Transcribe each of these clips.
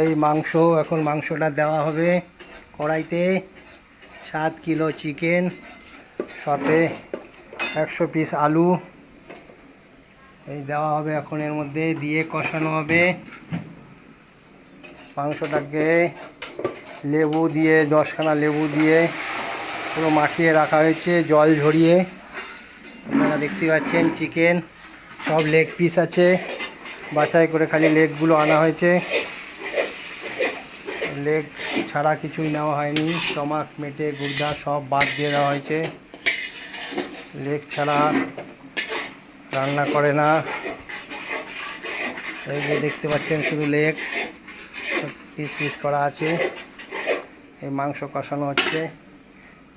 এই মাংস, এখন মাংসটা দেওয়া হবে কড়াইতে। 7 কিলো চিকেন, সাথে 100 পিস আলু এই দেওয়া হবে। এখন এর মধ্যে দিয়ে কষানো হবে মাংসটাকে। লেবু দিয়ে, 10খানা লেবু দিয়ে পুরো মাখিয়ে রাখা হয়েছে, জল ঝরিয়ে। আপনারা দেখতে পাচ্ছেন চিকেন, সব লেগ পিস আছে, বাছাই করে খালি লেগগুলো আনা হয়েছে। লেগ ছাড়া কিছুই নেওয়া হয়নি, স্টমাক, মেটে, গুর্দা সব বাদ দিয়ে দেওয়া হয়েছে। লেগ ছাড়া রান্না করে না। এই যে দেখতে পাচ্ছেন শুধু লেগ পিস পিস করা আছে। এই মাংস কষানো হচ্ছে,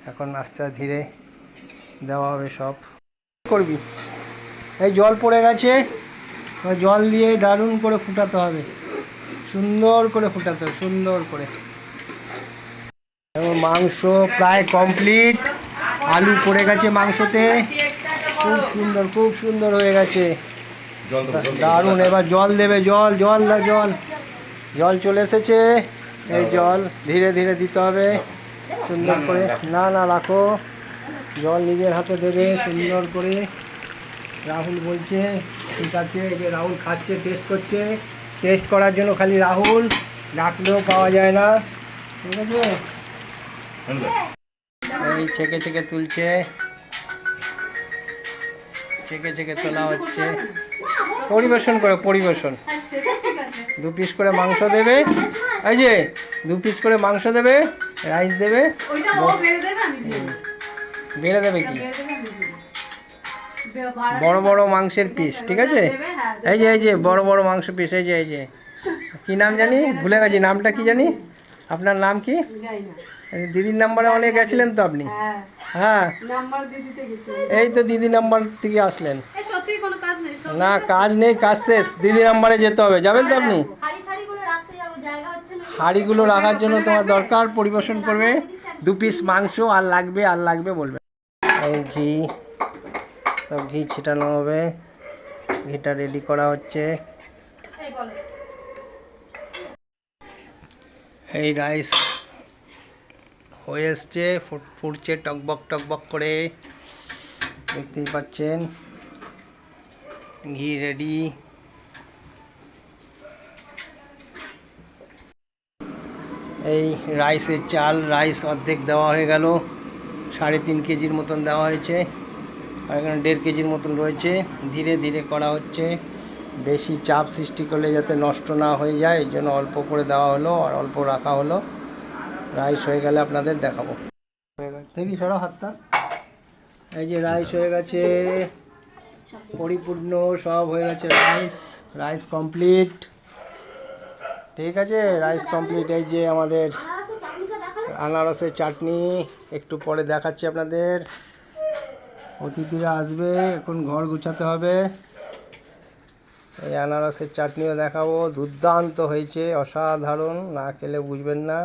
এখন আস্তে ধীরে দেওয়া হবে সব। করবি এই জল পড়ে গেছে, জল দিয়ে দারুণ করে ফুটাতে হবে, সুন্দর করে ফুটাতে হবে, সুন্দর করে। মাংস প্রায় কমপ্লিট, আলু পড়ে গেছে মাংসতে, খুব সুন্দর, খুব সুন্দর হয়ে গেছে, দারুণ। এবার জল দেবে, জল জল জল জল চলে এসেছে। এই জল ধীরে ধীরে দিতে হবে সুন্দর করে। না না রাখো, জল নিজের হাতে দেবে সুন্দর করে। রাহুল বলছে ঠিক আছে, এই যে রাহুল খাচ্ছে, টেস্ট করছে। টেস্ট করার জন্য খালি রাহুল ডাকলেও পাওয়া যায় না, ঠিক আছে। এই ছেঁকে ছেঁকে তুলছে, ছেঁকে ছেঁকে তোলা হচ্ছে। পরিবেশন করে, পরিবেশন। 2 পিস করে মাংস দেবে, এই যে 2 পিস করে মাংস দেবে, রাইস দেবে, বেড়ে দেবে কি বড় বড় মাংসের পিস, ঠিক আছে। এই যে বড় বড় মাংস পিস, এই যে কি নাম জানি, ভুলে গেছি নামটা, কি জানি। আপনার নাম কি? দিদির নাম্বারে অনেক গেছিলেন তো আপনি? হ্যাঁ, এই তো দিদি নাম্বার থেকে আসলেন। না কাজ নেই, কাজ শেষ, দিদি নাম্বারে যেতে হবে। যাবেন তো আপনি? হাঁড়িগুলো রাখার জন্য তোমার দরকার, পরিবেশন করবে। 2 পিস মাংস, আর লাগবে, আর লাগবে বলবে। এই ঘি, সব ঘি ছিটানো হবে, ঘিটা রেডি করা হচ্ছে। এই রাইস হয়ে এসছে, ফুটছে টকবক টকবক করে, দেখতেই পাচ্ছেন। ঘি রেডি। এই রাইসের চাল, রাইস অর্ধেক দেওয়া হয়ে গেল, 3.5 কেজির মতন দেওয়া হয়েছে, আর এখানে 1.5 কেজির মতন রয়েছে। ধীরে ধীরে করা হচ্ছে, বেশি চাপ সৃষ্টি করলে যাতে নষ্ট না হয়ে যায়, এই জন্য অল্প করে দেওয়া হলো আর অল্প রাখা হলো। রাইস হয়ে গেলে আপনাদের দেখাবো। দেখি সরা হাতটা। এই যে রাইস হয়ে গেছে, পরিপূর্ণ সব হয়ে গেছে। রাইস কমপ্লিট, ঠিক আছে, রাইস কমপ্লিট। এই যে আমাদের আনারসের চাটনি, একটু পরে দেখাচ্ছি আপনাদের। অতিথিরা আসবে, এখন ঘর গুছাতে হবে। এই আনারসের চাটনিও দেখাবো, দুর্দান্ত হয়েছে, অসাধারণ, না খেলে বুঝবেন না।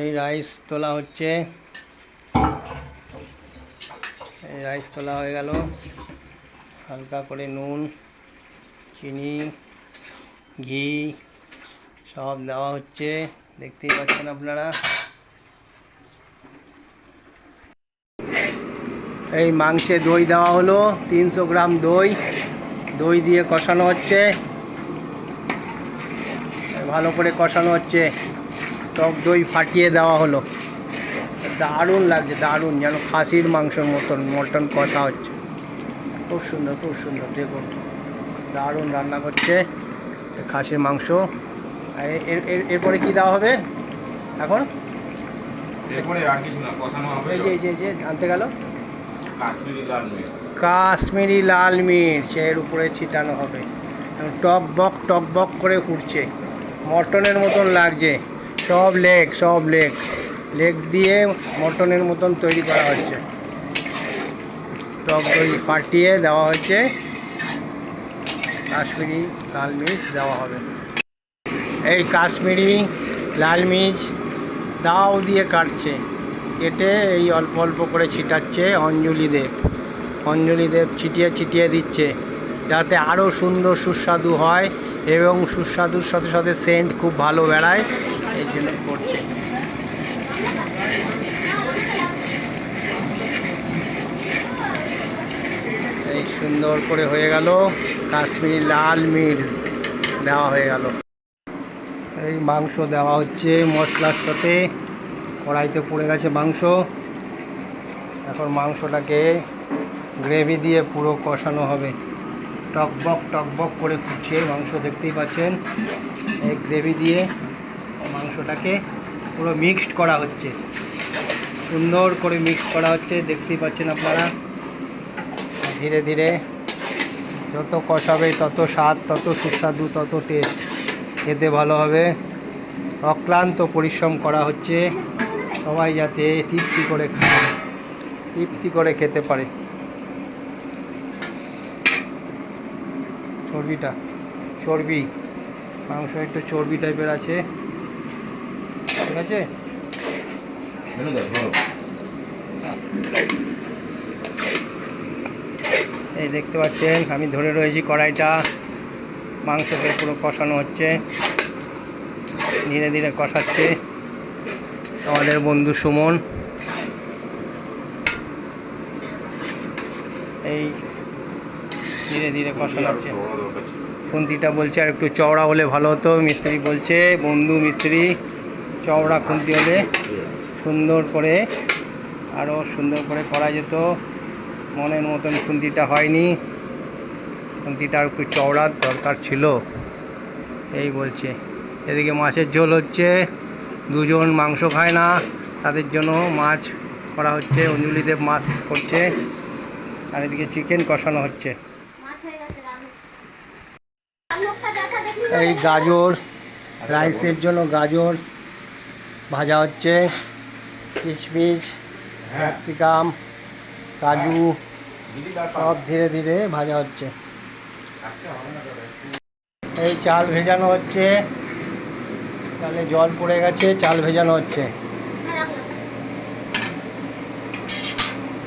এই রাইস তোলা হচ্ছে, এই রাইস তোলা হয়ে গেল। হালকা করে নুন, চিনি, ঘি সব দেওয়া হচ্ছে, দেখতেই পাচ্ছেন আপনারা। এই মাংসে দই দেওয়া হলো, 300 গ্রাম দই, দই দিয়ে কষানো হচ্ছে, ভালো করে কষানো হচ্ছে। টক দই ফাটিয়ে দেওয়া হলো, দারুণ লাগছে, দারুণ, যেন খাসির মাংসের মতন মটন কষা হচ্ছে। খুব সুন্দর, খুব সুন্দর, দেখুন দারুণ রান্না করছে খাসির মাংস। এরপরে কি দেওয়া হবে এখন? এই যে আনতে গেল কাশ্মীরি লাল মির্চ, এর উপরে ছিটানো হবে। টক বক করে ফুটছে, মটনের মতন লাগছে। সব লেগ দিয়ে মটনের মতন তৈরি করা হচ্ছে। টক দই ফাটিয়ে দেওয়া হচ্ছে, কাশ্মীরি লাল মির্চ দেওয়া হবে। এই কাশ্মীরি লাল মির্চ দাও দিয়ে কাটছে, কেটে এই অল্প অল্প করে ছিটাচ্ছে অঞ্জলি দেব ছিটিয়ে ছিটিয়ে দিচ্ছে, যাতে আরও সুন্দর সুস্বাদু হয়, এবং সুস্বাদুর সাথে সাথে সেন্ট খুব ভালো বেড়ায়, এই জন্য করছে। এই সুন্দর করে হয়ে গেল, কাশ্মীরি লাল মির্চ দেওয়া হয়ে গেল। এই মাংস দেওয়া হচ্ছে মশলার সাথে, কড়াইতে পড়ে গেছে মাংস। এখন মাংসটাকে গ্রেভি দিয়ে পুরো কষানো হবে, টকবক করে ফুটছে মাংস, দেখতেই পাচ্ছেন। এই গ্রেভি দিয়ে মাংসটাকে পুরো মিক্সড করা হচ্ছে, সুন্দর করে মিক্স করা হচ্ছে, দেখতেই পাচ্ছেন আপনারা। ধীরে ধীরে যত কষাবে তত স্বাদ, তত সুস্বাদু, তত টেস্ট, খেতে ভালো হবে। অক্লান্ত পরিশ্রম করা হচ্ছে, সবাই যাতে তৃপ্তি করে খেতে পারে। চর্বি মাংস একটু চর্বি টাইপের আছে, ঠিক আছে। এই দেখতে পাচ্ছেন আমি ধরে রয়েছি কড়াইটা, মাংসকে পুরো কষানো হচ্ছে, ধীরে ধীরে কষাচ্ছে আমাদের বন্ধু সুমন। এই ধীরে ধীরে কষানো হচ্ছে। খুন্তিটা বলছে আর একটু চওড়া হলে ভালো হতো, মিস্ত্রি বলছে, বন্ধু মিস্ত্রি, চওড়া খুন্তি হলে সুন্দর করে, আরও সুন্দর করে করা যেত। মনের মতন খুন্তিটা হয়নি, খুন্তিটা আর একটু চওড়ার দরকার ছিল, এই বলছে। এদিকে মাছের ঝোল হচ্ছে, দুজন মাংস খায় না, তাদের জন্য মাছ করা হচ্ছে, অঞ্জলিদেব মাছ করছে, আর এদিকে চিকেন কষানো হচ্ছে। এই গাজর, রাইসের জন্য গাজর ভাজা হচ্ছে, কিশমিশ, ক্যাপসিকাম, কাজু সব ধীরে ধীরে ভাজা হচ্ছে। এই চাল ভেজানো হচ্ছে, চালে জল পড়ে গেছে, চাল ভেজানো হচ্ছে।